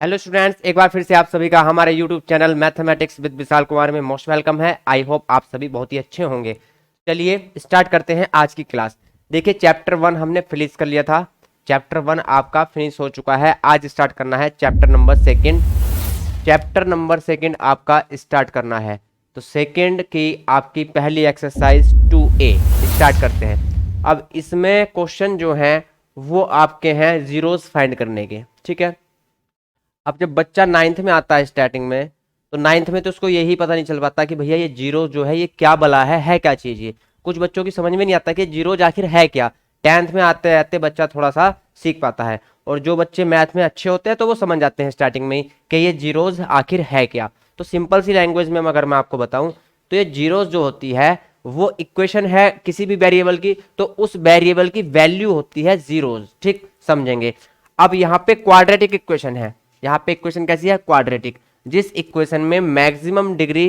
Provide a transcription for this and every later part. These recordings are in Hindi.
हेलो स्टूडेंट्स, एक बार फिर से आप सभी का हमारे YouTube channel mathematics with Vishal Kumar में मोस्ट वेलकम है। आई होप आप सभी बहुत ही अच्छे होंगे। चलिए स्टार्ट करते हैं आज की क्लास। देखिए चैप्टर 1 हमने फिनिश कर लिया था। चैप्टर 1 आपका फिनिश हो चुका है। आज स्टार्ट करना है chapter number second. Chapter number second आपका स्टार्ट करना है। तो सेकेंड की आपकी पहली एक्सरसाइज 2A स्टार्ट करते हैं। अब इसमें क्वेश्चन जो है वो आपके हैं जीरोस फाइंड करने के। ठीक है, अब जब बच्चा नाइन्थ में आता है स्टार्टिंग में, तो नाइन्थ में तो उसको यही पता नहीं चल पाता कि भैया ये जीरो जो है ये क्या बला है क्या चीज। ये कुछ बच्चों की समझ में नहीं आता कि जीरोज आखिर है क्या। टेंथ में आते आते बच्चा थोड़ा सा सीख पाता है, और जो बच्चे मैथ में अच्छे होते हैं तो वो समझ जाते हैं स्टार्टिंग में ही कि ये जीरोज आखिर है क्या। तो सिंपल सी लैंग्वेज में अगर मैं आपको बताऊं तो ये जीरोज जो होती है वो इक्वेशन है किसी भी वेरिएबल की, तो उस वेरिएबल की वैल्यू होती है जीरोज। ठीक समझेंगे। अब यहाँ पे क्वाड्रेटिक इक्वेशन है। यहाँ पे इक्वेशन कैसी है? क्वाड्रेटिक। जिस इक्वेशन में मैक्सिमम डिग्री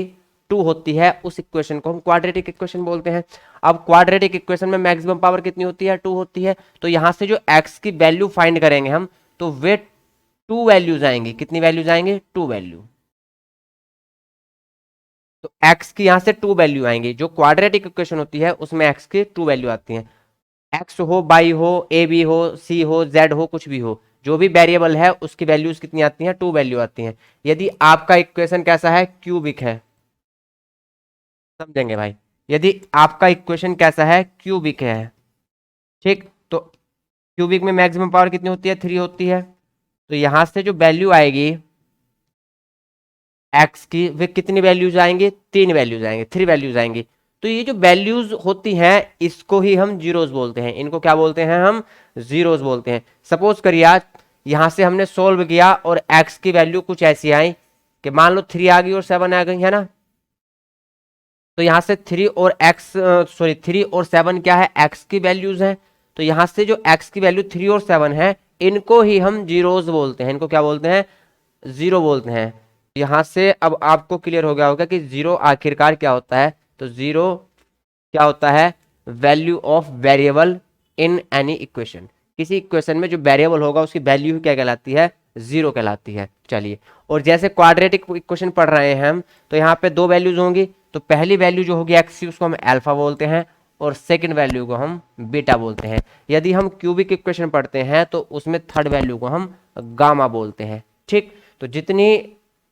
2 होती है उस इक्वेशन को हम क्वाड्रेटिक इक्वेशन बोलते हैं। अब क्वाड्रेटिक इक्वेशन में मैक्सिमम पावर कितनी होती है? 2 होती है। तो यहां से जो x की वैल्यू फाइंड करेंगे हम, तो वे 2 वैल्यूज आएंगी। कितनी वैल्यूज आएंगे? 2 वैल्यू। तो x की यहां से 2 वैल्यू आएंगी। जो क्वाड्रेटिक इक्वेशन होती है उसमें x की 2 वैल्यू आती है। एक्स हो, बाई हो, ए बी हो, सी हो, जेड हो, कुछ भी हो, जो भी वेरिएबल है उसकी वैल्यूज कितनी आती हैं? 2 वैल्यू आती हैं। यदि आपका इक्वेशन कैसा है? क्यूबिक है। समझेंगे भाई। यदि आपका इक्वेशन कैसा है? क्यूबिक है। ठीक, तो क्यूबिक में मैक्सिमम पावर कितनी होती है? 3 होती है। तो यहां से जो वैल्यू आएगी एक्स की, वे कितनी वैल्यूज आएंगे? 3 वैल्यूज आएंगे, 3 वैल्यूज आएंगी। तो ये जो वैल्यूज होती हैं इसको ही हम जीरोस बोलते हैं। इनको क्या बोलते हैं? हम जीरोस बोलते हैं। सपोज करिए आज यहां से हमने सोल्व किया और एक्स की वैल्यू कुछ ऐसी आई कि मान लो 3 आ गई और 7 आ गई, है ना। तो यहां से 3 और 7 क्या है? एक्स की वैल्यूज हैं। तो यहां से जो एक्स की वैल्यू 3 और 7 है इनको ही हम जीरोस बोलते हैं। इनको क्या बोलते हैं? जीरो बोलते हैं। यहां से अब आपको क्लियर हो गया होगा कि जीरो आखिरकार क्या होता है। तो जीरो क्या होता है? Value of variable in any equation. किसी इक्वेशन में जो वेरिएबल होगा उसकी वैल्यू क्या कहलाती है? जीरो कहलाती है। चलिए, और जैसे क्वाड्रेटिक इक्वेशन पढ़ रहे हैं हम, तो यहाँ पे 2 वैल्यूज होंगी। तो पहली वैल्यू जो होगी एक्स की उसको हम अल्फा बोलते हैं, और सेकंड वैल्यू को हम बीटा बोलते हैं। यदि हम क्यूबिक इक्वेशन पढ़ते हैं तो उसमें थर्ड वैल्यू को हम गामा बोलते हैं। ठीक, तो जितनी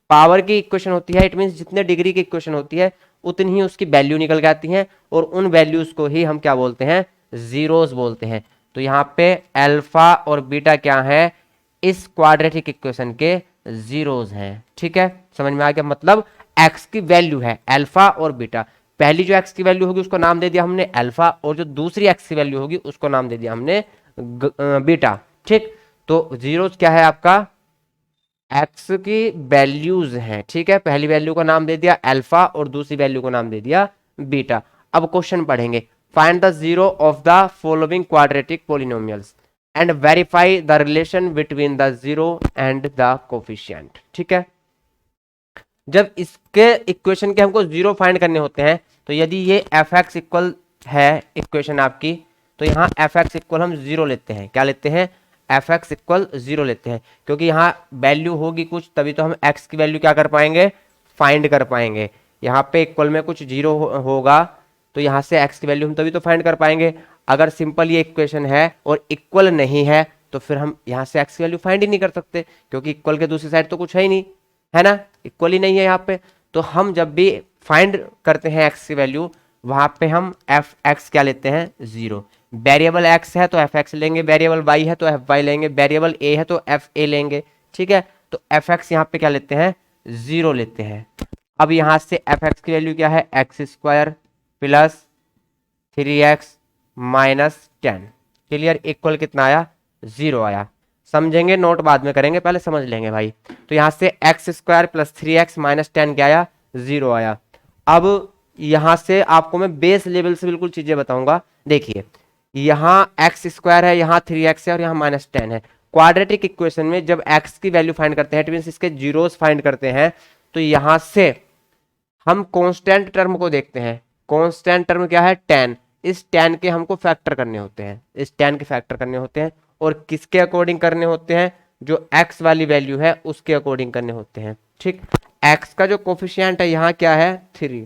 पावर की इक्वेशन होती है, इट मीन जितने डिग्री की इक्वेशन होती है उतनी ही उसकी वैल्यू निकल के आती है, और उन वैल्यूज को ही हम क्या बोलते हैं? जीरोस बोलते हैं। तो यहाँ पे अल्फा और बीटा क्या है? इस क्वाड्रेटिक इक्वेशन के जीरोस हैं। ठीक है, समझ में आ गया? मतलब एक्स की वैल्यू है अल्फा और बीटा। पहली जो एक्स की वैल्यू होगी उसको नाम दे दिया हमने अल्फा, और जो दूसरी एक्स की वैल्यू होगी उसको नाम दे दिया हमने बीटा। ठीक, तो जीरोस क्या है आपका? एक्स की वैल्यूज हैं। ठीक है, पहली वैल्यू का नाम दे दिया अल्फा और दूसरी वैल्यू को नाम दे दिया बीटा। अब क्वेश्चन पढ़ेंगे। Find the zero of the following quadratic polynomials and verify the relation between the zero and the coefficient. ठीक है, जब इसके इक्वेशन के हमको जीरो फाइंड करने होते हैं, तो यदि ये एफ एक्स इक्वल है इक्वेशन आपकी, तो यहाँ एफ एक्स इक्वल हम जीरो लेते हैं। क्या लेते हैं? एफ एक्स इक्वल जीरो लेते हैं, क्योंकि यहाँ वैल्यू होगी कुछ, तभी तो हम एक्स की वैल्यू क्या कर पाएंगे? फाइंड कर पाएंगे। यहाँ पे इक्वल में कुछ जीरो होगा तो यहाँ से एक्स की वैल्यू हम तभी तो फाइंड कर पाएंगे। अगर सिंपल ये इक्वेशन है और इक्वल नहीं है तो फिर हम यहाँ से एक्स की वैल्यू फाइंड ही नहीं कर सकते, क्योंकि इक्वल के दूसरी साइड तो कुछ है ही नहीं, है ना। इक्वल ही नहीं है यहाँ पे। तो हम जब भी फाइंड करते हैं एक्स की वैल्यू, वहां पे हम एफ एक्स क्या लेते हैं? जीरो। वेरिएबल एक्स है तो एफ एक्स लेंगे, वेरिएबल वाई है तो एफ वाई लेंगे, वेरिएबल ए है तो एफ ए लेंगे। ठीक है, तो एफ एक्स यहाँ पे क्या लेते हैं? जीरो लेते हैं। अब यहाँ से एफ एक्स की वैल्यू क्या है? X square plus 3x minus 10। Clear? Equal कितना आया? जीरो आया। समझेंगे, नोट बाद में करेंगे, पहले समझ लेंगे भाई। तो यहां से x square plus 3x minus 10 क्या आया? जीरो आया। अब यहां से आपको मैं बेस लेवल से बिल्कुल चीजें बताऊंगा। देखिए, यहाँ एक्स स्क्वायर है, यहाँ 3x है और यहाँ माइनस 10 है। क्वाड्रेटिक इक्वेशन में जब x की वैल्यू फाइंड करते हैं, इट मींस इसके जीरोस फाइंड करते हैं, तो यहां से हम कांस्टेंट टर्म को देखते हैं। कांस्टेंट टर्म क्या है? 10। इस 10 के हमको फैक्टर करने होते हैं, इस 10 के फैक्टर करने होते हैं। और किसके अकॉर्डिंग करने होते हैं? जो x वाली वैल्यू है उसके अकॉर्डिंग करने होते हैं। ठीक, x का जो कोफिशिएंट है यहाँ क्या है 3,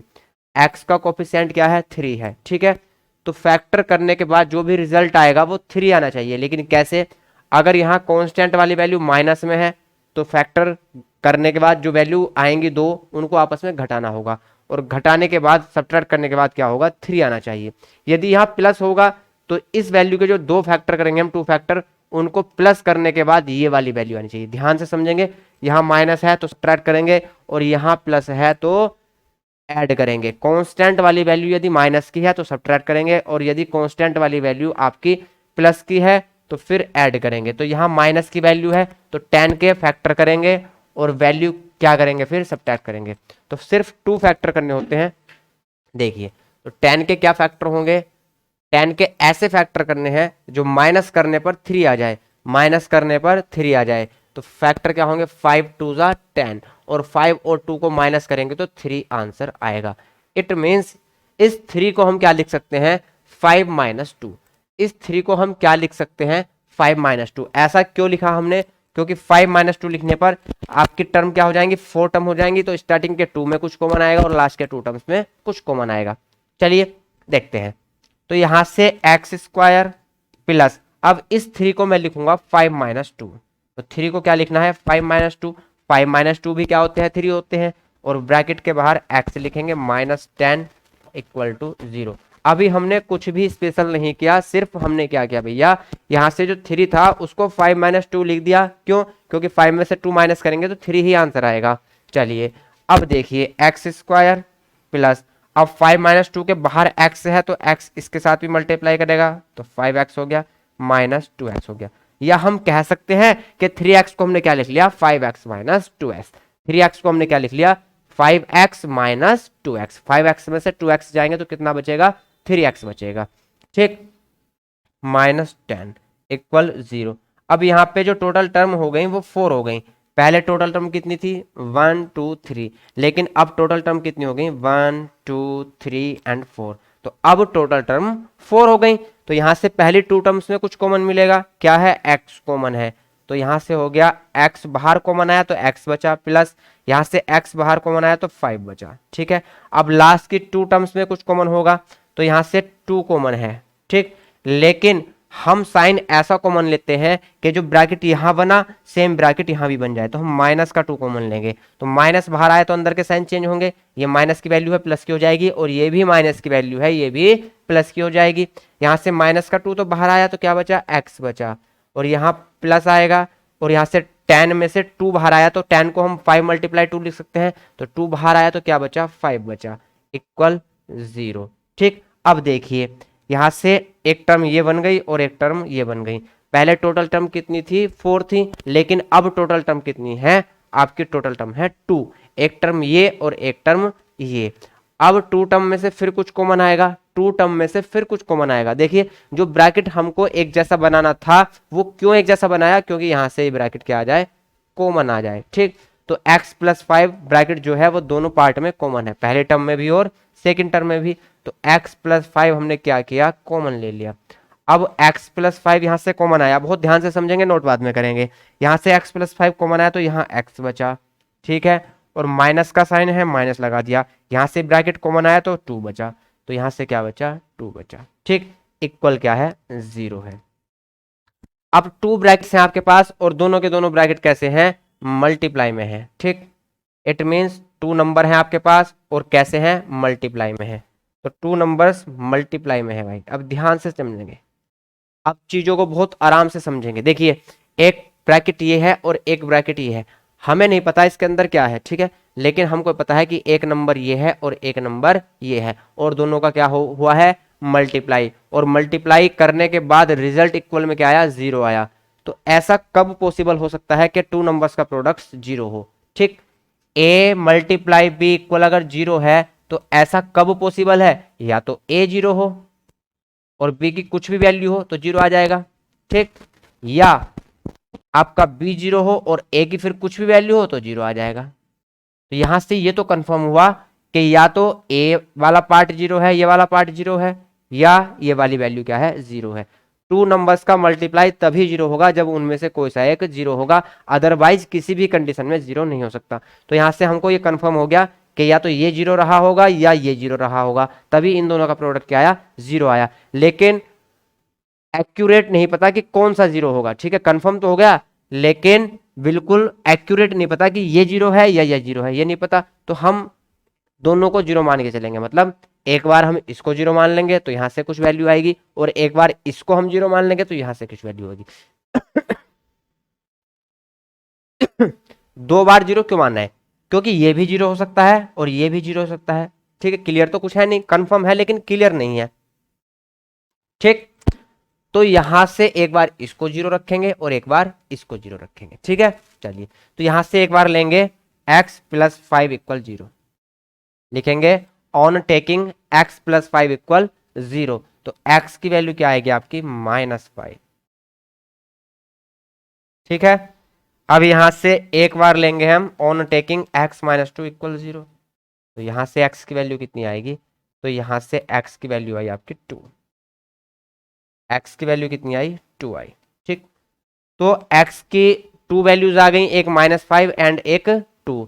x का कोफिशिएंट क्या है 3 है। ठीक है, तो फैक्टर करने के बाद जो भी रिजल्ट आएगा वो 3 आना चाहिए। लेकिन कैसे, अगर यहाँ कांस्टेंट वाली वैल्यू माइनस में है तो फैक्टर करने के बाद जो वैल्यू आएंगी दो उनको आपस में घटाना होगा, और घटाने के बाद सब्ट्रैक्ट करने के बाद क्या होगा 3 आना चाहिए। यदि यहाँ प्लस होगा तो इस वैल्यू के जो दो फैक्टर करेंगे हम 2 फैक्टर, उनको प्लस करने के बाद ये वाली वैल्यू आनी चाहिए। ध्यान से समझेंगे, यहाँ माइनस है तो सब्ट्रैक्ट करेंगे और यहाँ प्लस है तो ऐड करेंगे। कांस्टेंट वाली वैल्यू यदि माइनस की है तो सब्ट्रैक्ट करेंगे, और यदि कांस्टेंट वाली वैल्यू आपकी प्लस की है तो फिर ऐड करेंगे। तो यहाँ माइनस की वैल्यू है तो 10 के फैक्टर करेंगे और वैल्यू क्या करेंगे फिर सब्ट्रैक्ट करेंगे। तो सिर्फ 2 फैक्टर करने होते हैं। देखिए, तो 10 के क्या फैक्टर होंगे, 10 के ऐसे फैक्टर करने हैं जो माइनस करने पर 3 आ जाए, माइनस करने पर 3 आ जाए। तो फैक्टर क्या होंगे 5 2 जा 10, और 5 और 2 को माइनस करेंगे तो 3 आंसर आएगा। इट मीन्स इस 3 को हम क्या लिख सकते हैं 5 माइनस 2। इस 3 को हम क्या लिख सकते हैं 5 माइनस 2। ऐसा क्यों लिखा हमने, क्योंकि 5 माइनस 2 लिखने पर आपकी टर्म क्या हो जाएंगी 4 टर्म हो जाएंगी। तो स्टार्टिंग के 2 में कुछ कॉमन आएगा और लास्ट के 2 टर्म्स में कुछ कॉमन आएगा। चलिए देखते हैं। तो यहां से एक्स स्क्वायर प्लस, अब इस 3 को मैं लिखूंगा 5 माइनस 2। तो 3 को क्या लिखना है 5 माइनस 2। 5 माइनस 2 भी क्या होते हैं 3 होते हैं, और ब्रैकेट के बाहर एक्स लिखेंगे माइनस 10 इक्वल टू 0। अभी हमने कुछ भी स्पेशल नहीं किया, सिर्फ हमने क्या किया भैया, यहाँ से जो 3 था उसको 5 माइनस 2 लिख दिया। क्यों, क्योंकि 5 में से 2 माइनस करेंगे तो 3 ही आंसर आएगा। चलिए अब देखिए एक्स स्क्वायर प्लस, अब 5 माइनस 2 के बाहर x है तो x इसके साथ भी मल्टीप्लाई करेगा तो 5x हो गया माइनस 2x हो गया। या हम कह सकते हैं कि 3x को हमने क्या लिख लिया 5x माइनस 2x। 3x को हमने क्या लिख लिया 5x माइनस 2x। 5x में से 2x जाएंगे तो कितना बचेगा 3x बचेगा। ठीक, माइनस 10 इक्वल 0। अब यहाँ पे जो टोटल टर्म हो गई वो 4 हो गई। पहले टोटल टर्म कितनी थी 1 2 3, लेकिन अब टोटल टर्म कितनी हो गई 1 2 3 एंड 4। तो अब टोटल टर्म 4 हो गई। तो यहाँ से पहली 2 टर्म्स में कुछ कॉमन मिलेगा, क्या है x कॉमन है। तो यहाँ से हो गया x बाहर कॉमन आया तो x बचा, प्लस यहाँ से x बाहर कॉमन आया तो 5 बचा। ठीक है, अब लास्ट की 2 टर्म्स में कुछ कॉमन होगा तो यहाँ से 2 कॉमन है। ठीक, लेकिन हम साइन ऐसा कॉमन लेते हैं कि जो ब्रैकेट यहाँ बना सेम ब्रैकेट यहाँ भी बन जाए। तो हम माइनस का 2 कॉमन लेंगे, तो माइनस बाहर आए तो अंदर के साइन चेंज होंगे। ये माइनस की वैल्यू है प्लस की हो जाएगी, और ये भी माइनस की वैल्यू है ये भी प्लस की हो जाएगी। यहाँ से माइनस का 2 तो बाहर आया तो क्या बचा x बचा, और यहाँ प्लस आएगा, और यहाँ से 10 में से 2 बाहर आया तो 10 को हम 5 मल्टीप्लाई 2 लिख सकते हैं। तो 2 बाहर आया तो क्या बचा 5 बचा इक्वल 0। ठीक, अब देखिए यहां से एक टर्म ये बन गई और एक टर्म ये बन गई। पहले टोटल टर्म कितनी थी 4 थी, लेकिन अब टोटल टर्म कितनी है आपकी टोटल टर्म है 2। एक टर्म ये और एक टर्म ये। अब 2 टर्म में से फिर कुछ कॉमन आएगा, 2 टर्म में से फिर कुछ कॉमन आएगा। देखिए जो ब्रैकेट हमको एक जैसा बनाना था वो क्यों एक जैसा बनाया, क्योंकि यहां से ब्रैकेट क्या आ जाए कॉमन आ जाए। ठीक, तो x प्लस 5 ब्रैकेट जो है वो दोनों पार्ट में कॉमन है, पहले टर्म में भी और सेकंड टर्म में भी। तो x प्लस 5 हमने क्या किया कॉमन ले लिया। अब x प्लस 5 यहाँ से कॉमन आया, बहुत ध्यान से समझेंगे नोट बाद में करेंगे। यहाँ से x प्लस 5 कॉमन आया तो यहाँ x बचा। ठीक है, और माइनस का साइन है माइनस लगा दिया। यहाँ से ब्रैकेट कॉमन आया तो 2 बचा, तो यहाँ से क्या बचा 2 बचा। ठीक, इक्वल क्या है 0 है। अब 2 ब्रैकेट्स हैं आपके पास और दोनों के दोनों ब्रैकेट कैसे हैं मल्टीप्लाई में है। ठीक, इट मीन्स 2 नंबर हैं आपके पास और कैसे हैं मल्टीप्लाई में है। तो 2 नंबर्स मल्टीप्लाई में है भाई। अब ध्यान से समझेंगे, अब चीजों को बहुत आराम से समझेंगे। देखिए एक ब्रैकेट ये है और एक ब्रैकेट ये है, हमें नहीं पता इसके अंदर क्या है। ठीक है, लेकिन हमको पता है कि एक नंबर ये है और एक नंबर ये है, और दोनों का क्या हुआ है मल्टीप्लाई। और मल्टीप्लाई करने के बाद रिजल्ट इक्वल में क्या आया 0 आया। तो ऐसा कब पॉसिबल हो सकता है कि 2 नंबर्स का प्रोडक्ट 0 हो। ठीक, a मल्टीप्लाई b इक्वल अगर 0 है तो ऐसा कब पॉसिबल है, या तो a 0 हो और b की कुछ भी वैल्यू हो तो 0 आ जाएगा। ठीक, या आपका b 0 हो और a की फिर कुछ भी वैल्यू हो तो 0 आ जाएगा। तो यहां से ये तो कंफर्म हुआ कि या तो a वाला पार्ट 0 है, ये वाला पार्ट 0 है, या ये वाली वैल्यू क्या है 0 है। टू नंबर्स का मल्टीप्लाई तभी जीरो होगा जब उनमें से कोई सा एक जीरो होगा, अदरवाइज किसी भी कंडीशन में जीरो नहीं हो सकता। तो यहां से हमको ये कंफर्म हो गया कि या तो ये जीरो रहा होगा या ये जीरो रहा होगा, तभी इन दोनों का प्रोडक्ट क्या आया, जीरो आया। लेकिन एक्यूरेट नहीं पता कि कौन सा जीरो होगा, ठीक है, कंफर्म तो हो गया, लेकिन बिल्कुल एक्यूरेट नहीं पता कि ये जीरो है या ये जीरो है, ये नहीं पता। तो हम दोनों को जीरो मान के चलेंगे, मतलब एक बार हम इसको जीरो मान लेंगे तो यहां से कुछ वैल्यू आएगी, और एक बार इसको हम जीरो मान लेंगे तो यहां से कुछ वैल्यू होगी। दो बार जीरो क्यों मानना है, क्योंकि ये भी जीरो हो सकता है और ये भी जीरो हो सकता है, ठीक है। क्लियर तो कुछ है नहीं, कंफर्म है लेकिन क्लियर नहीं है, ठीक। तो यहां से एक बार इसको जीरो रखेंगे और एक बार इसको जीरो रखेंगे, ठीक है। चलिए, तो यहां से एक बार लेंगे x प्लस 5 इक्वल जीरो, लिखेंगे on taking x plus 5 equal zero, तो x की वैल्यू क्या आएगी आपकी, -5, ठीक है। अब यहां से एक बार लेंगे हम on taking x minus 2 equal zero, तो यहां से x की वैल्यू कितनी आएगी, तो यहां से x की वैल्यू आई आपकी 2, x की वैल्यू कितनी आई, 2 आई, ठीक। तो x की 2 वैल्यूज आ गई, एक -5 एंड एक 2,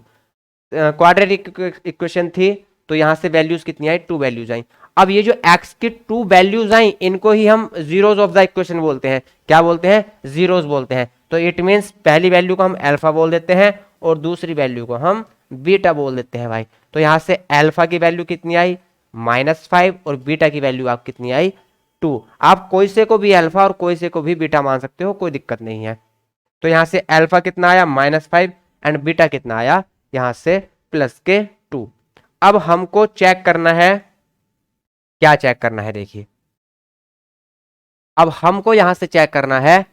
क्वाड्रेटिक इक्वेशन थी, तो यहां से वैल्यूज कितनी आई, 2 वैल्यूज आई। अब ये जो x की 2 वैल्यूज आई, इनको ही हम जीरोज ऑफ द इक्वेशन बोलते हैं, क्या बोलते हैं, जीरोज बोलते हैं। तो इट मींस पहली वैल्यू को हम अल्फा बोल देते हैं और दूसरी वैल्यू को हम बीटा बोल देते हैं भाई। तो यहां से अल्फा की वैल्यू कितनी आई, -5, और बीटा की वैल्यू आप कितनी आई, 2। आप कोई से को भी अल्फा और कोई से को भी बीटा मान सकते हो, कोई दिक्कत नहीं है। तो यहां से अल्फा कितना आया, -5, एंड बीटा कितना आया, यहां से +2। अब हमको चेक करना है, क्या चेक करना है, देखिए अब हमको यहां से चेक करना है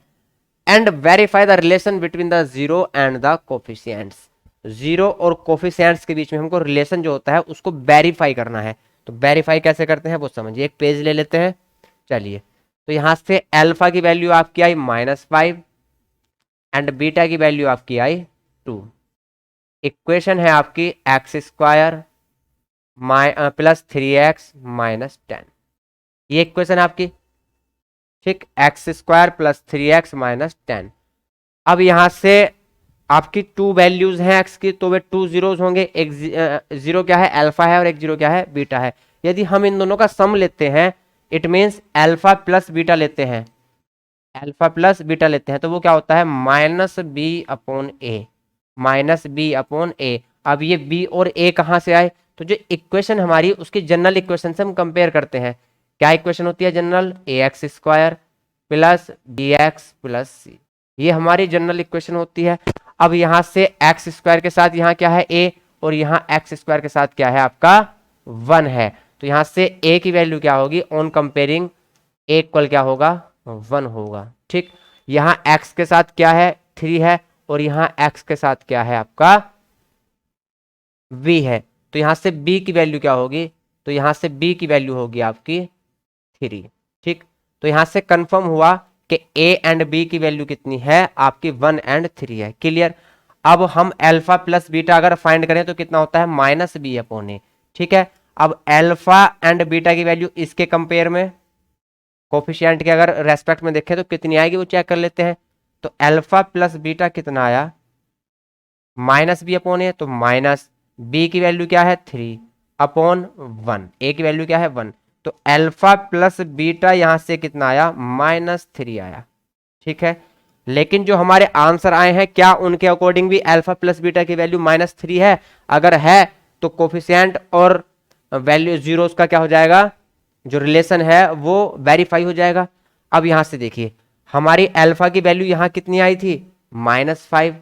and verify the relation between the zero and the coefficients. Zero और कोफिशिएंट्स के बीच में हमको रिलेशन जो होता है उसको वेरीफाई करना है। तो वेरीफाई कैसे करते हैं वो समझिए, एक पेज ले लेते हैं। चलिए, तो यहां से अल्फा की वैल्यू आपकी आई -5 एंड बीटा की वैल्यू आपकी आई 2। इक्वेशन है आपकी x² प्लस 3x माइनस 10, ये इक्वेशन आपकी, ठीक, x² प्लस 3x माइनस 10। अब यहां से आपकी 2 वैल्यूज हैं x की, तो वे 2 जीरोज होंगे, एक जीरो क्या है, अल्फा है, और एक जीरो क्या है, बीटा है। यदि हम इन दोनों का सम लेते हैं, it means alpha plus beta लेते हैं, अल्फा प्लस बीटा लेते हैं, तो वो क्या होता है, -b/a, -b/a। अब ये b और a कहां से आए, तो जो इक्वेशन हमारी उसकी जनरल इक्वेशन से हम कंपेयर करते हैं। क्या इक्वेशन होती है general, ax² plus bx plus c, ये हमारी जनरल इक्वेशन होती है। अब यहां से x² के साथ यहाँ क्या है, a, और यहाँ x² के साथ क्या है आपका 1 है। तो यहां से a की वैल्यू क्या होगी, ऑन कंपेयरिंग a इक्वल क्या होगा, 1 होगा, ठीक। यहाँ x के साथ क्या है, 3 है, और यहाँ x के साथ क्या है आपका v है। तो यहां से b की वैल्यू क्या होगी, तो यहां से b की वैल्यू होगी आपकी 3, ठीक। तो यहां से कंफर्म हुआ कि a एंड b की वैल्यू कितनी है आपकी, 1 एंड 3 है, क्लियर। अब हम अल्फा प्लस बीटा अगर फाइंड करें तो कितना होता है, -b/a, ठीक है। अब अल्फा एंड बीटा की वैल्यू इसके कंपेयर में कोफिशिएंट के अगर रेस्पेक्ट में देखें तो कितनी आएगी वो चेक कर लेते हैं। तो अल्फा प्लस बीटा कितना आया, -b/a, तो माइनस b की वैल्यू क्या है, 3/1, a की वैल्यू क्या है 1, तो अल्फा प्लस बीटा यहां से कितना आया, -3 आया, ठीक है। लेकिन जो हमारे आंसर आए हैं, क्या उनके अकॉर्डिंग भी अल्फा प्लस बीटा की वैल्यू -3 है, अगर है तो कोफिशिएंट और वैल्यू जीरोस का क्या हो जाएगा, जो रिलेशन है वो वेरीफाई हो जाएगा। अब यहां से देखिए हमारी अल्फा की वैल्यू यहां कितनी आई थी, -5,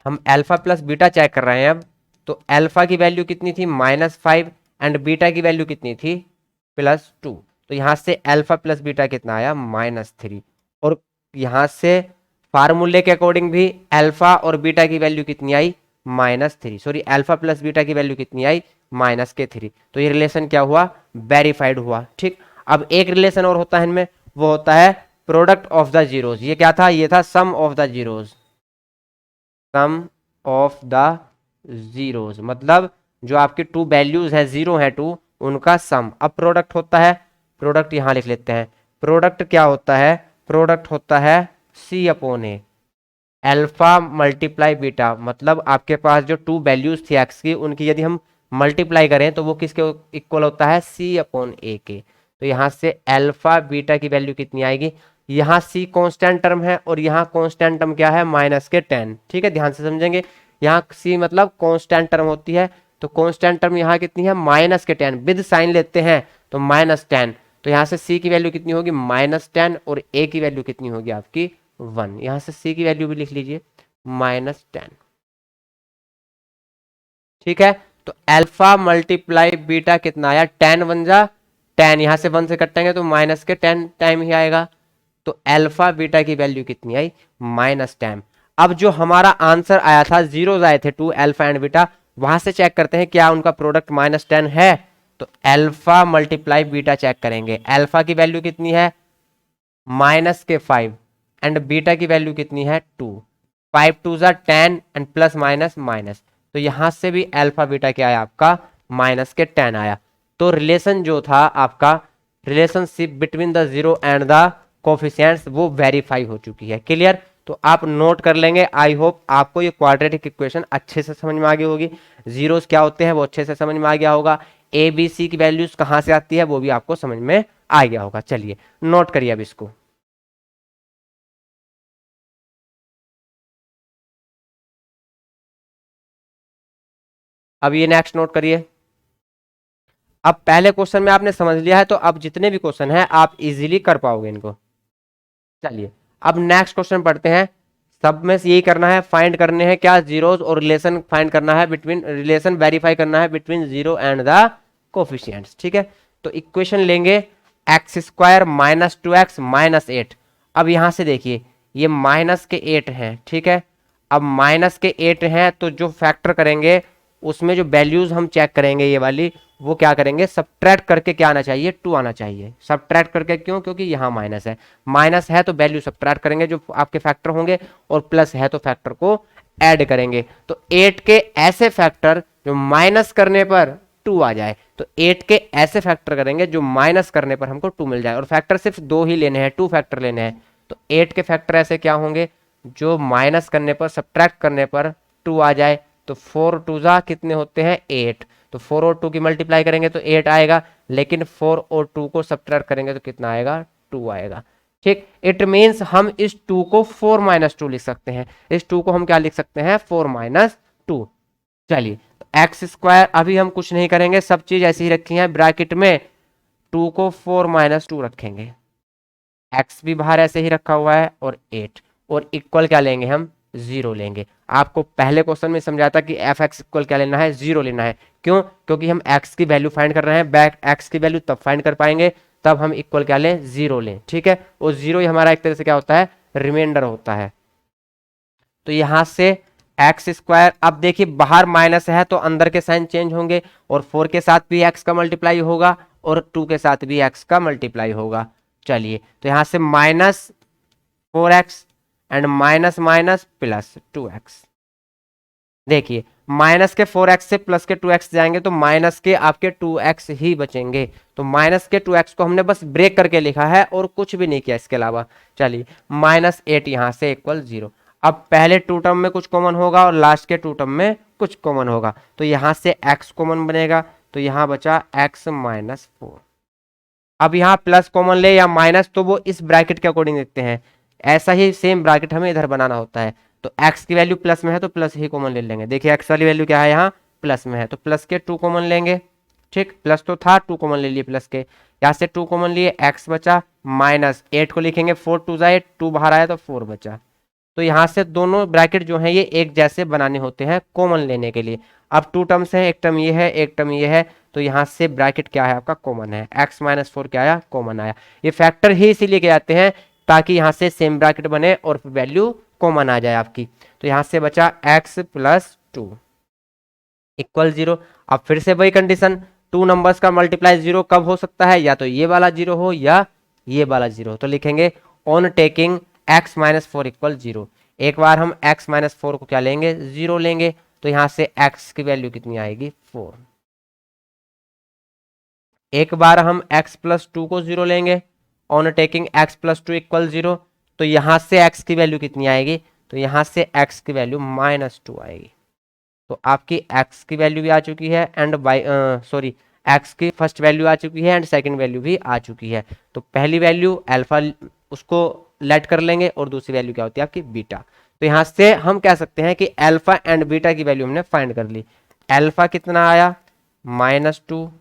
हम अल्फा प्लस बीटा चेक कर रहे हैं अब, तो अल्फा की वैल्यू कितनी थी, -5, एंड बीटा की वैल्यू कितनी थी, +2। तो यहां से अल्फा प्लस बीटा कितना आया, -3, और यहां से फार्मूले के अकॉर्डिंग भी अल्फा और बीटा की वैल्यू कितनी आई, -3, सॉरी अल्फा प्लस बीटा की वैल्यू कितनी आई, -3। तो ये रिलेशन क्या हुआ, वेरीफाइड हुआ, ठीक। अब एक रिलेशन और होता है इनमें, वो होता है प्रोडक्ट ऑफ द जीरोज। ये क्या था, ये था sum of the zeros, sum of the zeros, मतलब जो आपकी 2 वैल्यूज है, जीरो है 2, उनका सम। अब प्रोडक्ट होता है, प्रोडक्ट यहां लिख लेते हैं, प्रोडक्ट क्या होता है, प्रोडक्ट होता है सी upon A, alpha multiply beta, मतलब आपके पास जो टू वैल्यूज थी एक्स की उनकी यदि हम मल्टीप्लाई करें तो वो किसके इक्वल होता है, सी अपॉन ए के। तो यहाँ से अल्फा बीटा की वैल्यू कितनी आएगी, यहाँ सी कांस्टेंट टर्म है और यहाँ कांस्टेंट टर्म क्या है, माइनस के 10, ठीक है ध्यान से समझेंगे। यहाँ सी मतलब कांस्टेंट टर्म होती है, तो कांस्टेंट टर्म यहाँ कितनी है, माइनस के 10, विद साइन लेते हैं तो -10, तो यहाँ से सी की वैल्यू कितनी होगी, -10, और ए की वैल्यू कितनी होगी आपकी 1। यहां से सी की वैल्यू भी लिख लीजिए -10, ठीक है। तो अल्फा मल्टीप्लाई बीटा कितना आया, 10 1 जा 10, यहां से 1 से कटेंगे तो माइनस के 10 टाइम ही आएगा। तो अल्फा बीटा की वैल्यू कितनी आई, -10। अब जो हमारा आंसर आया था, जीरोज आए थे 2 अल्फा एंड बीटा, वहां से चेक करते हैं क्या उनका प्रोडक्ट -10 है। तो अल्फा मल्टीप्लाई बीटा चेक करेंगे, अल्फा की वैल्यू कितनी है, -5 एंड बीटा की वैल्यू कितनी है 2, 5 2 जा 10 एंड प्लस माइनस माइनस, तो यहां से भी अल्फा बीटा क्या आया आपका, -10 आया। तो रिलेशन जो था आपका, relationship between the zero and the coefficients, वो वेरीफाई हो चुकी है। क्लियर, तो आप नोट कर लेंगे। आई होप आपको ये क्वाड्रेटिक इक्वेशन अच्छे से समझ में आ गई होगी, जीरोस क्या होते हैं वो अच्छे से समझ में आ गया होगा, ए बी सी की वैल्यूज कहां से आती है वो भी आपको समझ में आ गया होगा। चलिए नोट करिए अब इसको। अब ये नेक्स्ट नोट करिए। अब पहले क्वेश्चन में आपने समझ लिया है, तो अब जितने भी क्वेश्चन हैं आप इजीली कर पाओगे इनको। चलिए अब नेक्स्ट क्वेश्चन पढ़ते हैं। सब में से यही करना है, फाइंड करने हैं क्या, जीरोस, और रिलेशन फाइंड करना है बिटवीन, रिलेशन वेरीफाई करना है between zero and the coefficients, ठीक है। तो इक्वेशन लेंगे x² - 2x - 8। अब यहां से देखिए ये -8 है, ठीक है। अब -8 हैं तो जो फैक्टर करेंगे उसमें जो वैल्यूज हम चेक करेंगे ये वाली, वो क्या करेंगे, सब्ट्रैक्ट करके क्या आना चाहिए, 2 आना चाहिए। सब्ट्रैक्ट करके क्यों, क्योंकि यहाँ माइनस है, माइनस है तो वैल्यू सब्ट्रैक्ट करेंगे जो आपके फैक्टर होंगे, और प्लस है तो फैक्टर को ऐड करेंगे। तो 8 के ऐसे फैक्टर जो माइनस करने पर 2 आ जाए, तो 8 के ऐसे फैक्टर करेंगे जो माइनस करने पर हमको 2 मिल जाए, और फैक्टर सिर्फ 2 ही लेने हैं, 2 फैक्टर लेने हैं। तो 8 के फैक्टर ऐसे क्या होंगे, जो माइनस करने पर, सब्ट्रैक्ट करने पर 2 आ जाए। तो 4 2 जा कितने होते हैं 8, तो 4 और 2 की मल्टीप्लाई करेंगे तो 8 आएगा, लेकिन 4 और 2 को सब्ट्रैक्ट करेंगे तो कितना आएगा, 2 आएगा, ठीक। इट मीन्स हम इस 2 को 4 - 2 लिख सकते हैं, इस 2 को हम क्या लिख सकते हैं, 4 - 2। चलिए तो x² अभी हम कुछ नहीं करेंगे, सब चीज ऐसी ही रखी है ब्रैकेट में, 2 को 4 - 2 रखेंगे, x भी बाहर ऐसे ही रखा हुआ है, और 8, और इक्वल क्या लेंगे हम, 0 लेंगे। आपको पहले क्वेश्चन में समझाया था कि एफ एक्स इक्वल क्या लेना है, 0 लेना है। क्यों, क्योंकि हम x की वैल्यू फाइंड कर रहे हैं, बैक x की वैल्यू तब फाइंड कर पाएंगे तब हम इक्वल क्या लें, 0 लें, ठीक है। और 0 ही हमारा एक तरह से क्या होता है, रिमाइंडर होता है। तो यहां से x², अब देखिए बाहर माइनस है तो अंदर के साइन चेंज होंगे, और 4 के साथ भी x का मल्टीप्लाई होगा, और 2 के साथ भी x का मल्टीप्लाई होगा। चलिए तो यहां से -4x and minus minus plus 2x। देखिए माइनस के 4x से प्लस के 2x जाएंगे तो माइनस के आपके 2x ही बचेंगे, तो माइनस के 2x को हमने बस ब्रेक करके लिखा है और कुछ भी नहीं किया इसके अलावा। चलिए -8 यहां से इक्वल 0। अब पहले 2 टर्म में कुछ कॉमन होगा और लास्ट के 2 टर्म में कुछ कॉमन होगा, तो यहां से x कॉमन बनेगा, तो यहां बचा x -4। अब यहाँ प्लस कॉमन ले या माइनस, तो वो इस ब्रैकेट के अकॉर्डिंग देखते हैं, ऐसा ही सेम ब्रैकेट हमें इधर बनाना होता है। तो x की वैल्यू प्लस में है तो प्लस ही कॉमन ले लेंगे। देखिए x वाली वैल्यू क्या है, यहाँ प्लस में है तो प्लस के 2 कॉमन लेंगे, ठीक। प्लस तो था, 2 कॉमन ले लिए प्लस के, यहाँ से 2 कॉमन लिए, x बचा, -8 को लिखेंगे, 4 2 जा 8, 2 बाहर आया तो 4 बचा। तो यहाँ से दोनों ब्रैकेट जो है ये एक जैसे बनाने होते हैं कॉमन लेने के लिए। अब 2 टर्म्स हैं, एक टर्म ये है, एक टर्म ये है, तो यहाँ से ब्रैकेट क्या है आपका, कॉमन है, x -4 क्या आया, कॉमन आया। ये फैक्टर ही इसीलिए के आते हैं ताकि यहाँ से सेम ब्रैकेट बने और वैल्यू कॉमन आ जाए आपकी। तो यहाँ से बचा x + 2 इक्वल 0। अब फिर से वही कंडीशन, 2 नंबर्स का मल्टीप्लाई 0 कब हो सकता है, या तो ये वाला 0 हो या ये वाला 0 हो। तो लिखेंगे ऑन टेकिंग x -4 इक्वल 0। एक बार हम x -4 को क्या लेंगे, 0 लेंगे, तो यहां से x की वैल्यू कितनी आएगी, 4। एक बार हम x + 2 को 0 लेंगे, on taking x plus two equal 0, तो यहाँ से x की वैल्यू कितनी आएगी, तो यहाँ से x की वैल्यू -2 आएगी। तो आपकी x की वैल्यू भी आ चुकी है एंड बाई सॉरी x की फर्स्ट वैल्यू आ चुकी है एंड सेकंड वैल्यू भी आ चुकी है। तो पहली वैल्यू अल्फा उसको लेट कर लेंगे और दूसरी वैल्यू क्या होती है आपकी बीटा। तो यहाँ से हम कह सकते हैं कि अल्फा एंड बीटा की वैल्यू हमने फाइंड कर ली। अल्फा कितना आया -2,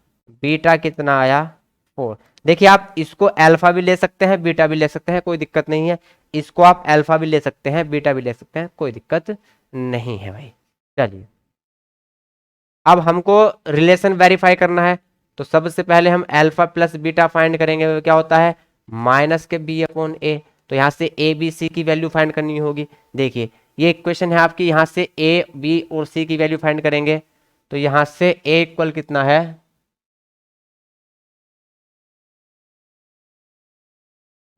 बीटा कितना आया 4। देखिए आप इसको अल्फा भी ले सकते हैं बीटा भी ले सकते हैं, कोई दिक्कत नहीं है। इसको आप अल्फा भी ले सकते हैं बीटा भी ले सकते हैं, कोई दिक्कत नहीं है भाई। चलिए अब हमको रिलेशन वेरीफाई करना है, तो सबसे पहले हम अल्फा प्लस बीटा फाइंड करेंगे। वो क्या होता है माइनस के बी अपॉन ए। तो यहाँ से ए बी सी की वैल्यू फाइंड करनी होगी। देखिए ये इक्वेशन है आपकी, यहाँ से ए बी और सी की वैल्यू फाइंड करेंगे। तो यहाँ से ए इक्वल कितना है,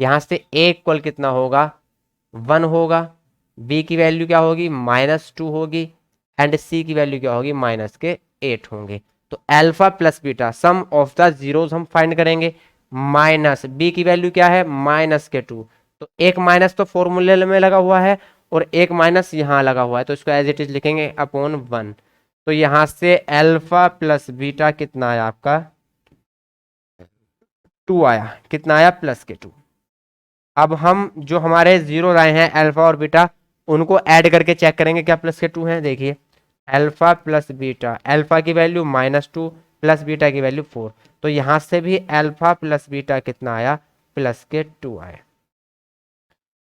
यहाँ से ए इक्वल कितना होगा 1 होगा, बी की वैल्यू क्या होगी -2 होगी एंड सी की वैल्यू क्या होगी -8 होंगे। तो alpha plus beta some of the zeros हम फाइंड करेंगे। माइनस बी की वैल्यू क्या है -2, तो एक माइनस तो फॉर्मूले में लगा हुआ है और एक माइनस यहाँ लगा हुआ है, तो इसको एज इट इज लिखेंगे अपॉन 1। तो यहाँ से अल्फा प्लस बीटा कितना आया आपका 2 आया, कितना आया +2। अब हम जो हमारे जीरो आए हैं अल्फा और बीटा उनको ऐड करके चेक करेंगे क्या +2 हैं। देखिए अल्फा प्लस बीटा, अल्फा की वैल्यू -2 प्लस बीटा की वैल्यू 4, तो यहां से भी अल्फा प्लस बीटा कितना आया +2 आया।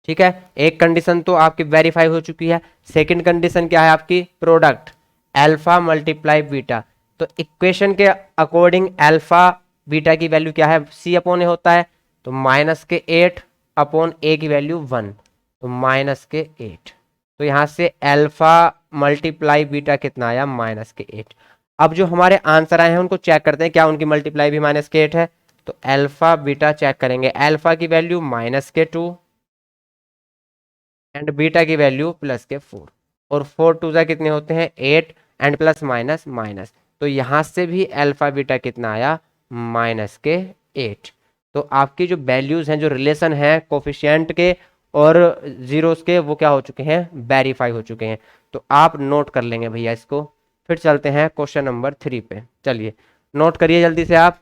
ठीक है, एक कंडीशन तो आपकी वेरीफाई हो चुकी है। सेकंड कंडीशन क्या है आपकी प्रोडक्ट अल्फा मल्टीप्लाई बीटा। तो इक्वेशन के अकॉर्डिंग अल्फा बीटा की वैल्यू क्या है सी अपॉन ए होता है, तो -8 अपॉन ए की वैल्यू 1, तो -8। तो यहाँ से अल्फा मल्टीप्लाई बीटा कितना आया -8। अब जो हमारे आंसर आए हैं उनको चेक करते हैं क्या उनकी मल्टीप्लाई भी -8 है। तो अल्फा बीटा चेक करेंगे, अल्फा की वैल्यू -2 एंड बीटा की वैल्यू +4, और 4 टू जा कितने होते हैं 8 एंड प्लस माइनस माइनस। तो यहाँ से भी अल्फा बीटा कितना आया -8। तो आपकी जो वैल्यूज हैं जो रिलेशन है कोफिशिएंट के और जीरोस के वो क्या हो चुके हैं वेरीफाई हो चुके हैं। तो आप नोट कर लेंगे भैया इसको। फिर चलते हैं क्वेश्चन नंबर 3 पे। चलिए नोट करिए जल्दी से आप।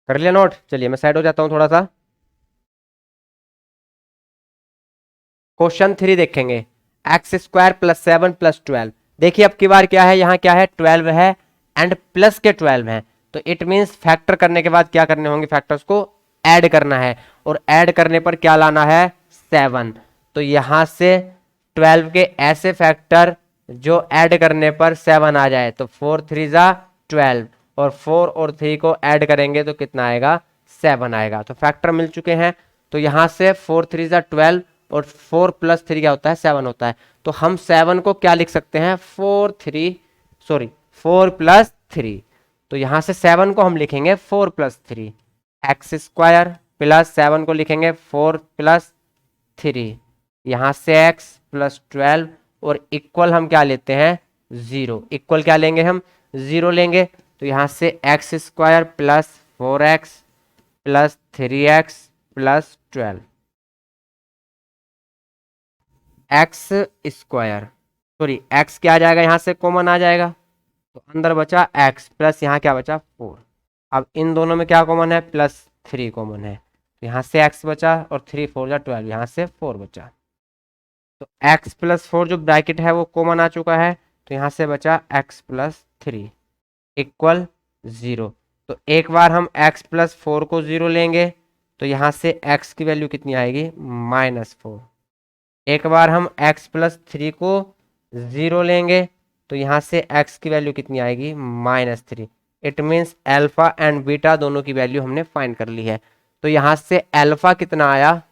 कर लिया नोट, चलिए मैं साइड हो जाता हूं थोड़ा सा। क्वेश्चन 3 देखेंगे, x² + 7 + 12। देखिए अब की बार क्या है, यहाँ क्या है 12 है एंड प्लस के 12 है, तो इट मीन्स फैक्टर करने के बाद क्या करने होंगे फैक्टर्स को ऐड करना है, और ऐड करने पर क्या लाना है 7। तो यहाँ से 12 के ऐसे फैक्टर जो ऐड करने पर 7 आ जाए, तो 4 3 जा 12 और 4 और 3 को ऐड करेंगे तो कितना आएगा 7 आएगा। तो फैक्टर मिल चुके हैं। तो यहाँ से 4 3 जा 12 और 4 + 3 क्या होता है 7 होता है। तो हम 7 को क्या लिख सकते हैं 4 + 3। तो यहाँ से 7 को हम लिखेंगे 4 + 3, x² प्लस 7 को लिखेंगे 4 + 3, यहाँ से x + 12 और इक्वल हम क्या लेते हैं 0। इक्वल क्या लेंगे हम 0 लेंगे। तो यहाँ से x² + 4x + 3x + 12 x क्या आ जाएगा यहाँ से कॉमन आ जाएगा, तो अंदर बचा x प्लस यहाँ क्या बचा 4। अब इन दोनों में क्या कॉमन है +3 कॉमन है, तो यहाँ से x बचा और 3 4 जा 12, यहाँ से 4 बचा। तो x + 4 जो ब्रैकेट है वो कॉमन आ चुका है, तो यहाँ से बचा x + 3 इक्वल 0। तो एक बार हम x + 4 को 0 लेंगे तो यहाँ से x की वैल्यू कितनी आएगी -4। एक बार हम x + 3 को 0 लेंगे तो यहाँ से x की वैल्यू कितनी आएगी -3। It means alpha and beta दोनों की वैल्यू हमने फाइंड कर ली है। तो यहाँ से अल्फा कितना आया,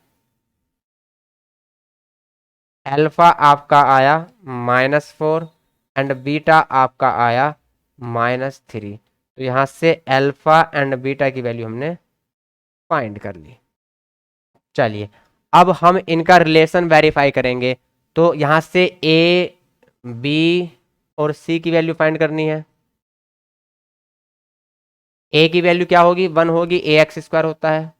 अल्फा आपका आया -4 एंड बीटा आपका आया -3। तो यहाँ से अल्फा एंड बीटा की वैल्यू हमने फाइंड कर ली। चलिए अब हम इनका रिलेशन वेरीफाई करेंगे। तो यहाँ से ए बी और सी की वैल्यू फाइंड करनी है। ए की वैल्यू क्या होगी, 1 होगी, ए एक्स स्क्वायर होता है।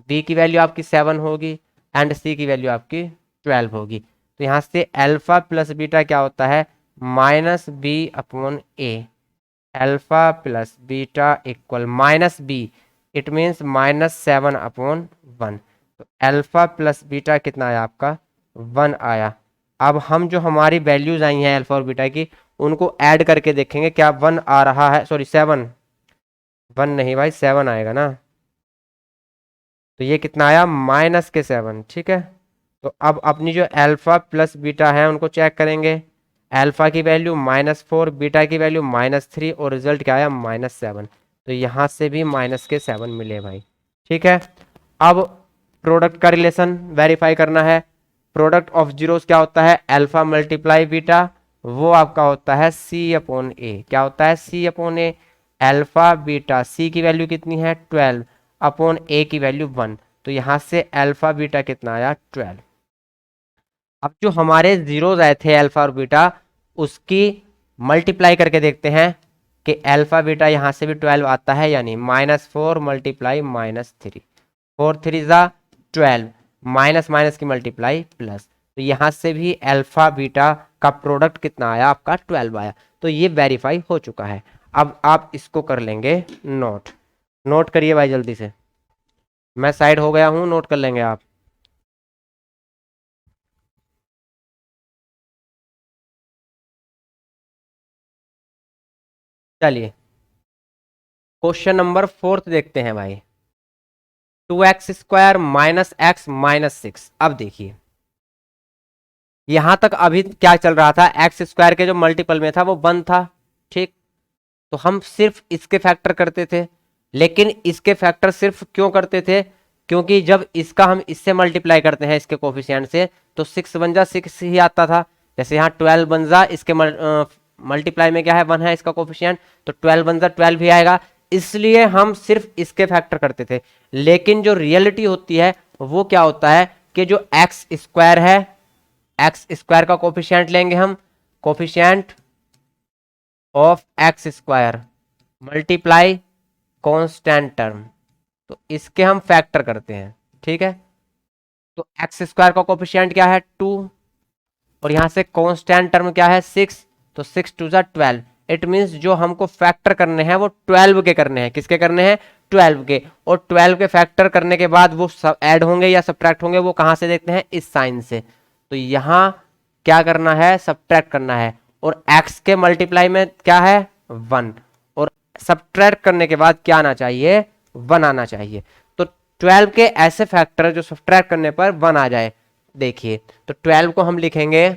बी की वैल्यू आपकी 7 होगी एंड सी की वैल्यू आपकी 12 होगी। तो यहाँ से अल्फा प्लस बीटा क्या होता है, minus B upon A. Alpha plus beta equal minus B, it means -7/1। तो अल्फा प्लस बीटा कितना आया आपका, 1 आया। अब हम जो हमारी वैल्यूज आई हैं अल्फा और बीटा की, उनको ऐड करके देखेंगे क्या 1 आ रहा है, सॉरी 7, 1 नहीं भाई 7 आएगा ना। तो ये कितना आया, -7, ठीक है। तो अब अपनी जो अल्फा प्लस बीटा है उनको चेक करेंगे। अल्फा की वैल्यू -4, बीटा की वैल्यू -3 और रिजल्ट क्या आया, -7। तो यहाँ से भी -7 मिले भाई, ठीक है। अब प्रोडक्ट का रिलेशन वेरीफाई करना है। प्रोडक्ट ऑफ जीरोस क्या होता है, अल्फा मल्टीप्लाई बीटा, वो आपका होता है सी अपॉन ए। क्या होता है, सी अपॉन ए। अल्फा बीटा, सी की वैल्यू कितनी है 12 अपॉन ए की वैल्यू 1। तो यहाँ से अल्फा बीटा कितना आया 12। अब जो हमारे जीरोज आए थे अल्फा और बीटा, उसकी मल्टीप्लाई करके देखते हैं कि अल्फा बीटा यहाँ से भी 12 आता है या नहीं। -4 मल्टीप्लाई -3, 4 3 ज़ा 12, माइनस माइनस की मल्टीप्लाई प्लस। तो यहाँ से भी अल्फा बीटा का प्रोडक्ट कितना आया आपका 12 आया। तो ये वेरीफाई हो चुका है। अब आप इसको कर लेंगे नोट। नोट करिए भाई जल्दी से, मैं साइड हो गया हूँ, नोट कर लेंगे आप। चलिए क्वेश्चन नंबर 4 देखते हैं भाई। 2x² -x -6। अब देखिए यहां तक अभी क्या चल रहा था, x² के जो मल्टीपल में था वो 1 था, ठीक। तो हम सिर्फ इसके फैक्टर करते थे। लेकिन इसके फैक्टर सिर्फ क्यों करते थे, क्योंकि जब इसका हम इससे मल्टीप्लाई करते हैं इसके कोफिशिएंट से, तो 6 बन जा 6 ही आता था। जैसे यहाँ 12 बन जा, इसके मल्टीप्लाई में क्या है 1 है इसका कोफिशिएंट, तो 12 बन जा 12 भी आएगा। इसलिए हम सिर्फ इसके फैक्टर करते थे। लेकिन जो रियलिटी होती है वो क्या होता है कि जो x² है, x² का कोफिशिएंट लेंगे हम, coefficient of x² multiply constant term, तो इसके हम फैक्टर करते हैं, ठीक है। तो x² का कोफिशिएंट क्या है 2, और यहां से कांस्टेंट टर्म क्या है 6, तो 6 2 जा 12। इट मींस जो हमको फैक्टर करने हैं वो 12 के करने हैं। किसके करने हैं, 12 के। और 12 के फैक्टर करने के बाद वो सब ऐड होंगे या सब्ट्रैक्ट होंगे, वो कहां से देखते हैं, इस साइन से। तो यहां क्या करना है, सब्ट्रैक्ट करना है। और x के मल्टीप्लाई में क्या है 1, और सब्ट्रैक्ट करने के बाद क्या आना चाहिए, 1 आना चाहिए। तो 12 के ऐसे फैक्टर जो सब्ट्रैक्ट करने पर 1 आ जाए। देखिए तो 12 को हम लिखेंगे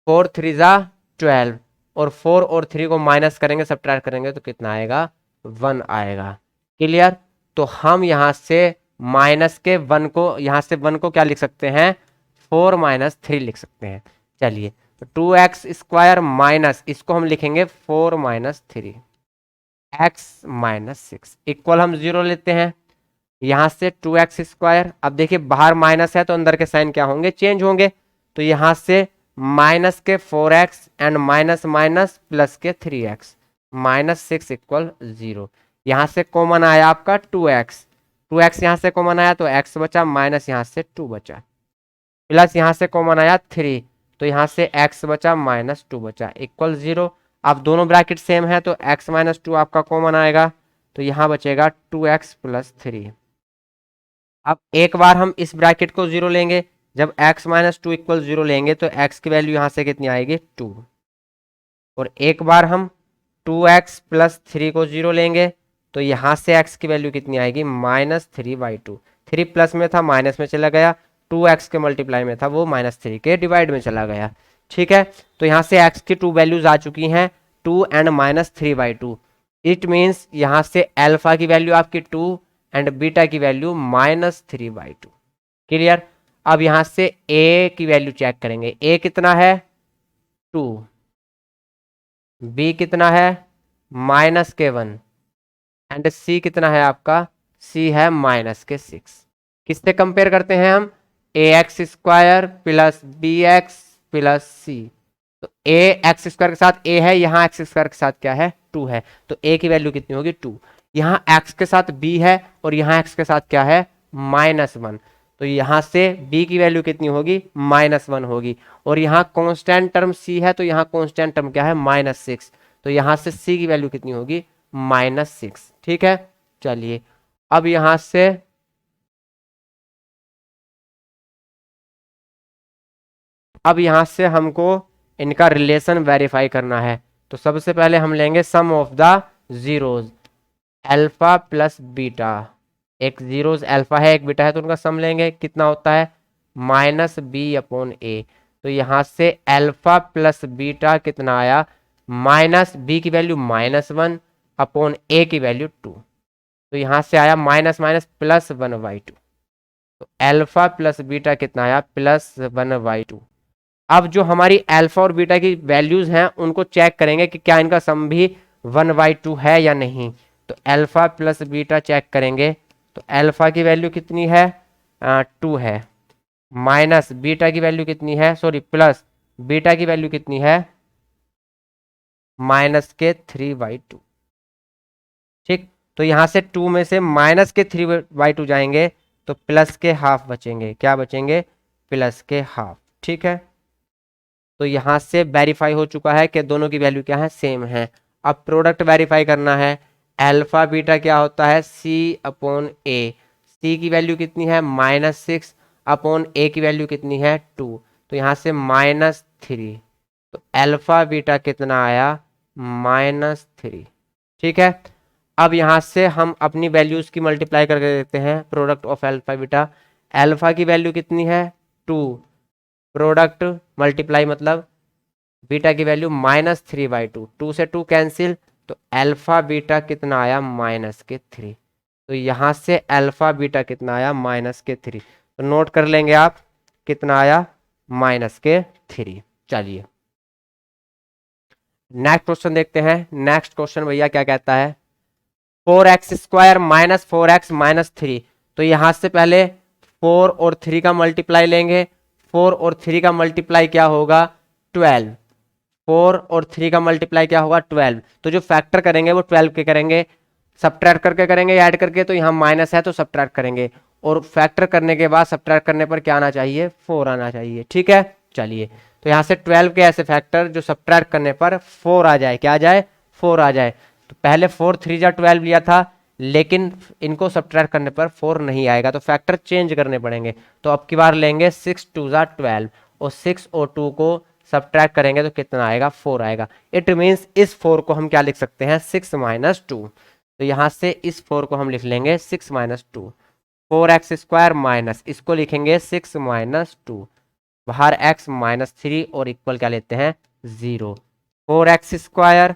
4 3 जा 12, और 4 और 3 को माइनस करेंगे, सब्ट्रैक्ट करेंगे तो कितना आएगा 1 आएगा। क्लियर। तो हम यहां से माइनस के 1 को, यहां से 1 को क्या लिख सकते हैं 4 - 3 लिख सकते हैं। चलिए तो 2x² माइनस, इसको हम लिखेंगे 4 - 3 x -6 इक्वल हम 0 लेते हैं। यहां से 2x², अब देखिए बाहर माइनस है तो अंदर के साइन क्या होंगे, चेंज होंगे। तो यहां से माइनस के 4x and minus minus plus के 3x, -6 इक्वल 0। यहां से कॉमन आया आपका 2x, 2x यहां से कॉमन आया तो x बचा, माइनस यहां से 2 बचा, प्लस यहां से कॉमन आया 3, तो यहां से x बचा -2 बचा इक्वल 0। अब दोनों ब्रैकेट सेम है तो x - 2 आपका कॉमन आएगा, तो यहां बचेगा 2x + 3। अब एक बार हम इस ब्रैकेट को 0 लेंगे, जब x - 2 इक्वल 0 लेंगे तो x की वैल्यू यहां से कितनी आएगी 2। और एक बार हम 2x + 3 को 0 लेंगे तो यहां से x की वैल्यू कितनी आएगी -3/2। 3 प्लस में था माइनस में चला गया, 2x के मल्टीप्लाई में था वो -3 के डिवाइड में चला गया, ठीक है। तो यहां से x की 2 वैल्यूज आ चुकी हैं 2 एंड -3/2। इट मीन्स यहां से अल्फा की वैल्यू आपकी 2 एंड बीटा की वैल्यू -3/2। क्लियर। अब यहां से a की वैल्यू चेक करेंगे, a कितना है 2, b कितना है -1 एंड c कितना है आपका, c है -6। किससे कंपेयर करते हैं हम, ax² + bx + c। तो ए एक्स स्क्वायर के साथ ए है, यहाँ एक्स स्क्वायर के साथ क्या है 2 है, तो ए की वैल्यू कितनी होगी 2। यहाँ एक्स के साथ बी है और यहाँ एक्स के साथ क्या है -1, तो यहाँ से b की वैल्यू कितनी होगी -1 होगी। और यहाँ कांस्टेंट टर्म c है, तो यहाँ कांस्टेंट टर्म क्या है -6, तो यहाँ से c की वैल्यू कितनी होगी -6। ठीक है, चलिए अब यहाँ से हमको इनका रिलेशन वेरीफाई करना है। तो सबसे पहले हम लेंगे sum of the zeros, alpha plus beta, एक जीरोज अल्फा है एक बीटा है, तो उनका सम लेंगे, कितना होता है -b/a। तो यहाँ से अल्फा प्लस बीटा कितना आया -b की वैल्यू -1 अपॉन a की वैल्यू 2, तो यहाँ से आया -1/2। तो अल्फा प्लस बीटा कितना आया +1/2। अब जो हमारी अल्फा और बीटा की वैल्यूज हैं उनको चेक करेंगे कि क्या इनका सम भी 1/2 है या नहीं। तो अल्फा प्लस बीटा चेक करेंगे, तो अल्फा की वैल्यू कितनी है 2 है, माइनस बीटा की वैल्यू कितनी है, सॉरी प्लस बीटा की वैल्यू कितनी है -3/2। ठीक, तो यहां से 2 में से -3/2 जाएंगे तो प्लस के हाफ बचेंगे, क्या बचेंगे प्लस के हाफ। ठीक है, तो यहां से वेरीफाई हो चुका है कि दोनों की वैल्यू क्या है सेम है। अब प्रोडक्ट वेरीफाई करना है, अल्फा बीटा क्या होता है c/a, c की वैल्यू कितनी है -6 अपॉन a की वैल्यू कितनी है 2, तो यहाँ से -3, तो अल्फा बीटा कितना आया -3। ठीक है, अब यहाँ से हम अपनी वैल्यूज की मल्टीप्लाई करके देखते हैं, product of alpha beta, alpha की वैल्यू कितनी है 2, प्रोडक्ट मल्टीप्लाई मतलब बीटा की वैल्यू -3/2, 2 से 2 कैंसिल, तो अल्फा बीटा कितना आया -3। तो यहाँ से अल्फा बीटा कितना आया -3, तो नोट कर लेंगे आप कितना आया -3। चलिए नेक्स्ट क्वेश्चन देखते हैं। नेक्स्ट क्वेश्चन भैया क्या कहता है 4x² - 4x - 3, तो यहां से पहले 4 और 3 का मल्टीप्लाई लेंगे, 4 और 3 का मल्टीप्लाई क्या होगा 12, 4 और 3 का मल्टीप्लाई क्या होगा 12, तो जो फैक्टर करेंगे वो 12 के करेंगे, सब्ट्रैक्ट करके करेंगे ऐड करके, तो यहाँ माइनस है तो सब्ट्रैक्ट करेंगे, और फैक्टर करने के बाद सब्ट्रैक्ट करने पर क्या आना चाहिए 4 आना चाहिए। ठीक है, चलिए तो यहाँ से 12 के ऐसे फैक्टर जो सब्ट्रैक्ट करने पर 4 आ जाए, क्या आ जाए 4 आ जाए। तो पहले 4 3 जा 12 लिया था, लेकिन इनको सब्ट्रैक्ट करने पर 4 नहीं आएगा, तो फैक्टर चेंज करने पड़ेंगे। तो अब की बार लेंगे 6 2 जा 12, और 6 और 2 को सब्ट्रैक्ट करेंगे तो कितना आएगा 4 आएगा। इट मीन्स इस 4 को हम क्या लिख सकते हैं 6 - 2, तो यहाँ से इस 4 को हम लिख लेंगे 6 - 2, 4x² माइनस इसको लिखेंगे 6 - 2, बाहर x -3 और इक्वल क्या लेते हैं 0, 4x²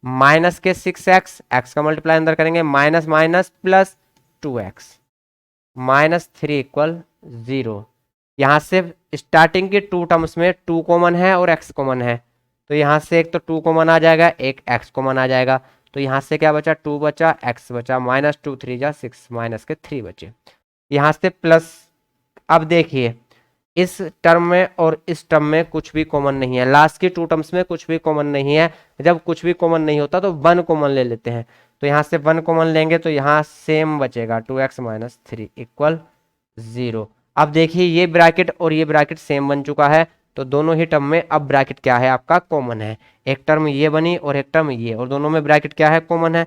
माइनस के 6x, x का मल्टीप्लाई अंदर करेंगे minus minus plus 2x, -3 equal 0। यहाँ से स्टार्टिंग के 2 टर्म्स में 2 कॉमन है और x कॉमन है, तो यहाँ से एक तो 2 कॉमन आ जाएगा, एक x कॉमन आ जाएगा, तो यहाँ से क्या बचा 2 बचा, x बचा, -2 3 जा 6, माइनस के 3 बचे। यहाँ से प्लस, अब देखिए इस टर्म में और इस टर्म में कुछ भी कॉमन नहीं है, लास्ट की 2 टर्म्स में कुछ भी कॉमन नहीं है। जब कुछ भी कॉमन नहीं होता तो 1 कॉमन ले लेते हैं, तो यहाँ से 1 कॉमन लेंगे तो यहाँ सेम बचेगा 2x - 3 इक्वल 0। अब देखिए ये ब्रैकेट और ये ब्रैकेट सेम बन चुका है, तो दोनों ही टर्म में अब ब्रैकेट क्या है आपका कॉमन है, एक टर्म ये बनी और एक टर्म ये, और दोनों में ब्रैकेट क्या है कॉमन है,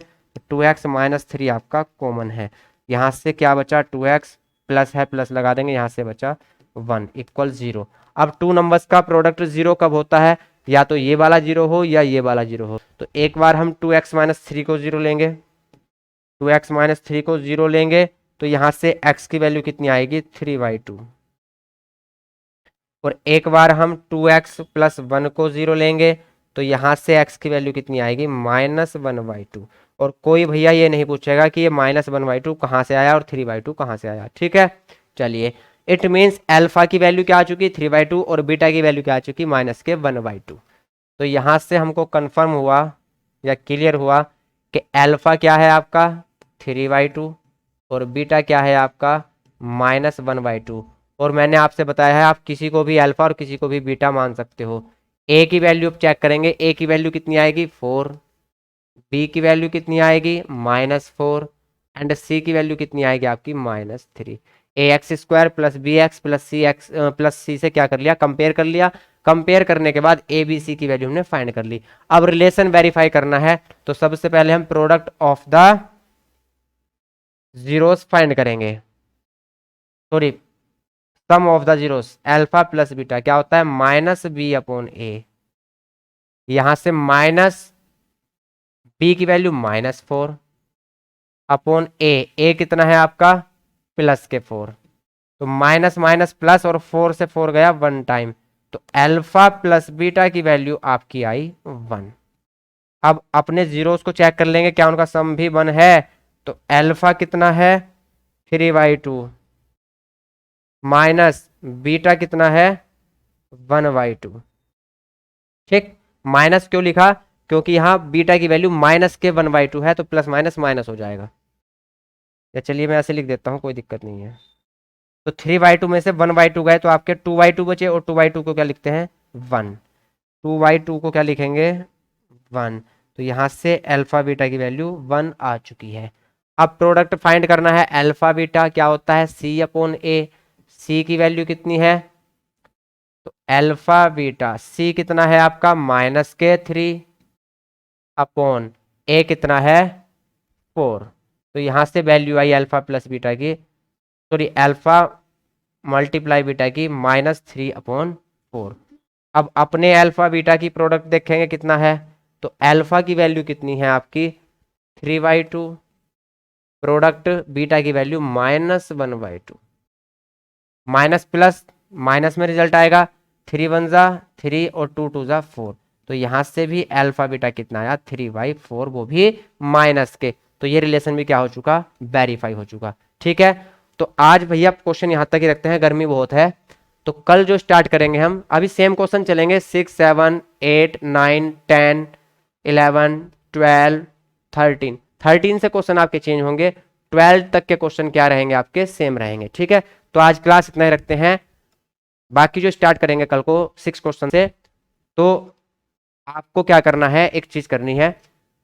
2x - 3 आपका कॉमन है। यहाँ से क्या बचा 2x, प्लस है प्लस लगा देंगे, यहाँ से बचा 1 इक्वल 0। अब 2 नंबर्स का प्रोडक्ट 0 कब होता है, या तो ये वाला 0 हो या ये वाला 0 हो। तो एक बार हम 2x - 3 को 0 लेंगे, 2x - 3 को 0 लेंगे, तो यहाँ से x की वैल्यू कितनी आएगी 3/2, और एक बार हम 2x + 1 को 0 लेंगे, तो यहाँ से x की वैल्यू कितनी आएगी -1/2। और कोई भैया ये नहीं पूछेगा कि ये -1/2 कहाँ से आया और 3/2 कहाँ से आया। ठीक है, चलिए इट मीन्स अल्फा की वैल्यू क्या आ चुकी 3/2 और बीटा की वैल्यू क्या आ चुकी -1/2। तो यहाँ से हमको कंफर्म हुआ या क्लियर हुआ कि अल्फा क्या है आपका 3/2 और बीटा क्या है आपका -1/2। और मैंने आपसे बताया है आप किसी को भी अल्फा और किसी को भी बीटा मान सकते हो, ए की वैल्यू अब चेक करेंगे, ए की वैल्यू कितनी आएगी 4, बी की वैल्यू कितनी आएगी -4 एंड सी की वैल्यू कितनी आएगी आपकी -3। A x square plus b x plus c से क्या कर लिया, कंपेयर कर लिया। कंपेयर करने के बाद ए बी सी की वैल्यू हमने फाइंड कर ली। अब रिलेशन वेरीफाई करना है, तो सबसे पहले हम product of the zeros find करेंगे, sorry sum of the zeros. Alpha plus beta क्या होता है -b/a, यहां से माइनस बी की वैल्यू -4 अपॉन ए कितना है आपका +4, तो माइनस माइनस प्लस और 4 से 4 गया 1 टाइम, तो अल्फा प्लस बीटा की वैल्यू आपकी आई 1। अब अपने जीरोस को चेक कर लेंगे क्या उनका सम भी 1 है, तो अल्फा कितना है 3/2 माइनस बीटा कितना है 1/2। ठीक, माइनस क्यों लिखा, क्योंकि यहां बीटा की वैल्यू माइनस के 1/2 है, तो प्लस माइनस माइनस हो जाएगा। या चलिए मैं ऐसे लिख देता हूं, कोई दिक्कत नहीं है। तो 3/2 में से 1/2 गए तो आपके 2/2 बचे, और 2/2 को क्या लिखते हैं 1, 2/2 को क्या लिखेंगे 1। तो यहां से अल्फा बीटा की वैल्यू 1 आ चुकी है। अब प्रोडक्ट फाइंड करना है, अल्फा बीटा क्या होता है C/A, सी की वैल्यू कितनी है, तो अल्फा बीटा सी कितना है आपका -3 अपॉन ए कितना है 4। तो यहां से वैल्यू आई अल्फा प्लस बीटा की, सॉरी अल्फा मल्टीप्लाई बीटा की -3/4। अब अपने अल्फा बीटा की प्रोडक्ट देखेंगे कितना है, तो अल्फा की वैल्यू कितनी है आपकी 3/2, प्रोडक्ट बीटा की वैल्यू -1/2, माइनस प्लस माइनस में रिजल्ट आएगा, 3 1 जा 3 और 2 2 जा 4। तो यहां से भी अल्फा बीटा कितना आया 3/4, वो भी माइनस के। तो ये रिलेशन भी क्या हो चुका, वेरीफाई हो चुका। ठीक है, तो आज भैया क्वेश्चन यहां तक ही रखते हैं, गर्मी बहुत है। तो कल जो स्टार्ट करेंगे हम, अभी सेम क्वेश्चन चलेंगे 6 7 8 9 10 11 12 13, 13 से क्वेश्चन आपके चेंज होंगे, 12 तक के क्वेश्चन क्या रहेंगे आपके सेम रहेंगे। ठीक है, तो आज क्लास इतना ही रखते हैं, बाकी जो स्टार्ट करेंगे कल को 6 क्वेश्चन से। तो आपको क्या करना है, एक चीज करनी है,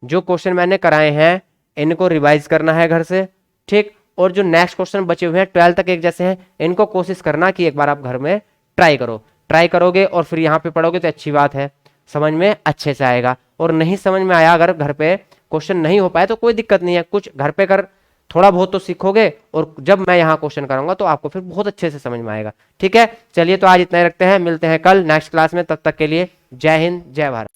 जो क्वेश्चन मैंने कराए हैं इनको रिवाइज करना है घर से। ठीक, और जो नेक्स्ट क्वेश्चन बचे हुए हैं 12 तक एक जैसे हैं, इनको कोशिश करना कि एक बार आप घर में ट्राई करो। ट्राई करोगे और फिर यहाँ पे पढ़ोगे तो अच्छी बात है, समझ में अच्छे से आएगा। और नहीं समझ में आया, अगर घर पे क्वेश्चन नहीं हो पाए तो कोई दिक्कत नहीं है, कुछ घर पे कर थोड़ा बहुत तो सीखोगे, और जब मैं यहाँ क्वेश्चन कराऊंगा तो आपको फिर बहुत अच्छे से समझ में आएगा। ठीक है, चलिए तो आज इतना ही रखते हैं, मिलते हैं कल नेक्स्ट क्लास में, तब तक के लिए जय हिंद जय भारत।